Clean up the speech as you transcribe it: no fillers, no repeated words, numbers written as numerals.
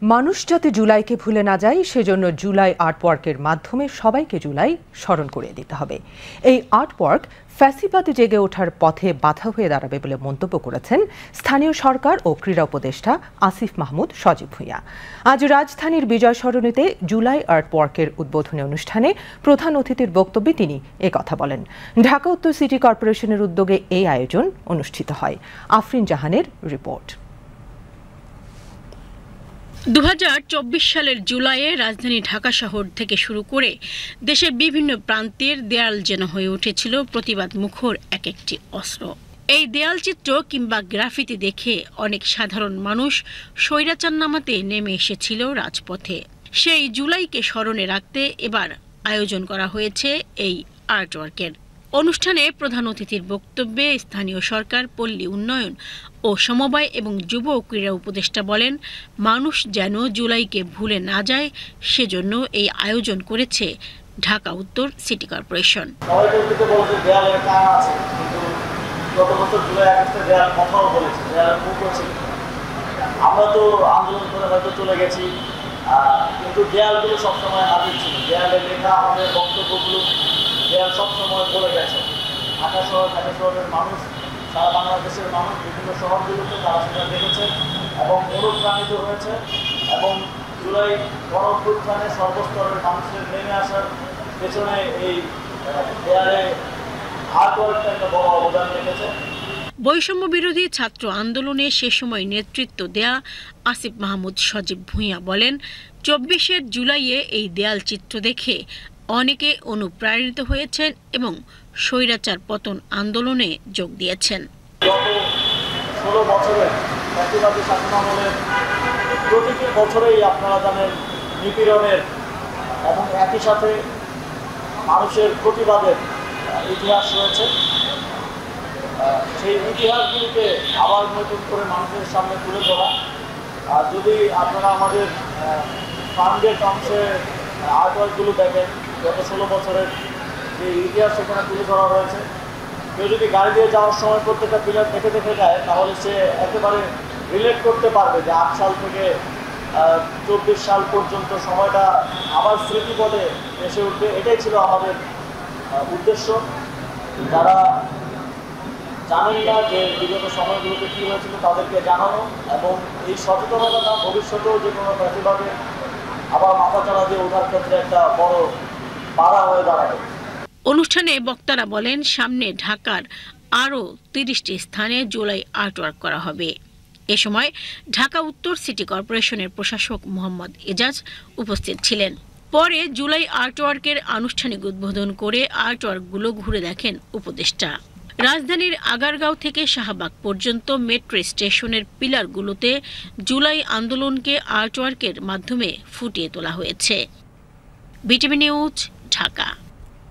মানুষ যাতে জুলাইকে ভুলে না যায় সেজন্য জুলাই আর্টওয়ার্কের মাধ্যমে সবাইকে জুলাই স্মরণ করিয়ে দিতে হবে। এই আর্টওয়ার্ক ফ্যাসিবাদে জেগে ওঠার পথে বাধা হয়ে দাঁড়াবে বলে মন্তব্য করেছেন স্থানীয় সরকার ও ক্রীড়া উপদেষ্টা আসিফ মাহমুদ সজীব ভূঁইয়া। আজ রাজধানীর বিজয় সরণিতে জুলাই আর্টওয়ার্কের উদ্বোধনী অনুষ্ঠানে প্রধান অতিথির বক্তব্যে তিনি একথা বলেন। ঢাকা উত্তর সিটি কর্পোরেশনের উদ্যোগে এই আয়োজন অনুষ্ঠিত হয়। আফরিন জাহানের রিপোর্ট। 2024 সালের জুলাইয়ে রাজধানী ঢাকা শহর থেকে শুরু করে দেশের বিভিন্ন প্রান্তের দেয়াল যেন হয়ে উঠেছিল প্রতিবাদ মুখর এক একটি অস্ত্র। এই দেয়ালচিত্র কিংবা গ্রাফিতি দেখে অনেক সাধারণ মানুষ স্বৈরাচার নামাতে নেমে এসেছিল রাজপথে। সেই জুলাইকে স্মরণে রাখতে এবার আয়োজন করা হয়েছে এই আর্টওয়ার্কের। অনুষ্ঠানে প্রধান অতিথির বক্তব্যে স্থানীয় সরকার, পল্লী উন্নয়ন ও সমবায় এবং যুব ও ক্রীড়া উপদেষ্টা বলেন, মানুষ যেন জুলাইকে ভুলে না যায় সেজন্য এই আয়োজন করেছে ঢাকা উত্তর সিটি কর্পোরেশন। আমরা তো আন্দোলন করে হয়তো চলে গেছি, কিন্তু দেয়ালগুলো সবসময় হাজির ছিল। দেয়ালে লেখা আমাদের বক্তব্যগুলো দেয়াল সবসময় বলে গেছে। ঢাকা শহরের মানুষ, সারা বাংলাদেশের মানুষ বিভিন্ন শহরগুলোতে তারা সেটা দেখেছে এবং অনুপ্রাণিত হয়েছে এবং জুলাই গণঅভ্যুত্থানে সর্বস্তরের মানুষের নেমে আসার পেছনে এই দেয়ালে আর্টওয়ার্কটা একটা বড় অবদান রেখেছে। বৈষম্য বিরোধী ছাত্র আন্দোলনে সে সময় নেতৃত্ব দেয়া আসিফ মাহমুদ সজীব ভূঁইয়া বলেন, 24 জুলাইয়ে এই দেয়াল চিত্র দেখে অনেকে অনুপ্রাণিত হয়েছেন এবং স্বৈরাচার পতন আন্দোলনে যোগ দিয়েছেন। গত 16 বছরের ফ্যাসিবাদী শাসনামলের প্রতিটি বছরেই আপনারা জানেন নিপীড়নের এবং একই সাথে মানুষের প্রতিবাদের ইতিহাস রয়েছে। সেই ইতিহাসগুলিকে আবার নতুন করে মানুষের সামনে তুলে ধরা। আর যদি আপনারা আমাদের ফান্ডের অংশে আর্টওয়ার্কগুলো দেখেন, গত 16 বছরের যে ইতিহাস সেখানে তুলে ধরা হয়েছে। কেউ যদি গাড়ি দিয়ে যাওয়ার সময় প্রত্যেকটা পিলার দেখে যায় তাহলে সে একেবারে রিলেট করতে পারবে যে 8 সাল থেকে 24 সাল পর্যন্ত সময়টা আবার স্মৃতিপটে এসে উঠবে। এটাই ছিল আমাদের উদ্দেশ্য। যারা জানেন না যে বিগত সময়গুলোতে কী হয়েছিল তাদেরকে জানানো এবং এই সচেতনতা ভবিষ্যতেও যে কোনো প্রতিবাদে আবার মাথাচাড়া দিয়ে ওঠার ক্ষেত্রে একটা বড় বাধা হয়ে দাঁড়াবে। অনুষ্ঠানে বক্তারা বলেন, সামনে ঢাকার আরও 30টি স্থানে জুলাই আর্টওয়ার্ক করা হবে। এ সময় ঢাকা উত্তর সিটি কর্পোরেশনের প্রশাসক মোহাম্মদ এজাজ উপস্থিত ছিলেন। পরে জুলাই আর্টওয়ার্কের আনুষ্ঠানিক উদ্বোধন করে আর্টওয়ার্কগুলো ঘুরে দেখেন উপদেষ্টা। রাজধানীর আগারগাঁও থেকে শাহবাগ পর্যন্ত মেট্রো স্টেশনের পিলারগুলোতে জুলাই আন্দোলনকে আর্টওয়ার্কের মাধ্যমে ফুটিয়ে তোলা হয়েছে। BTV news, Dhaka.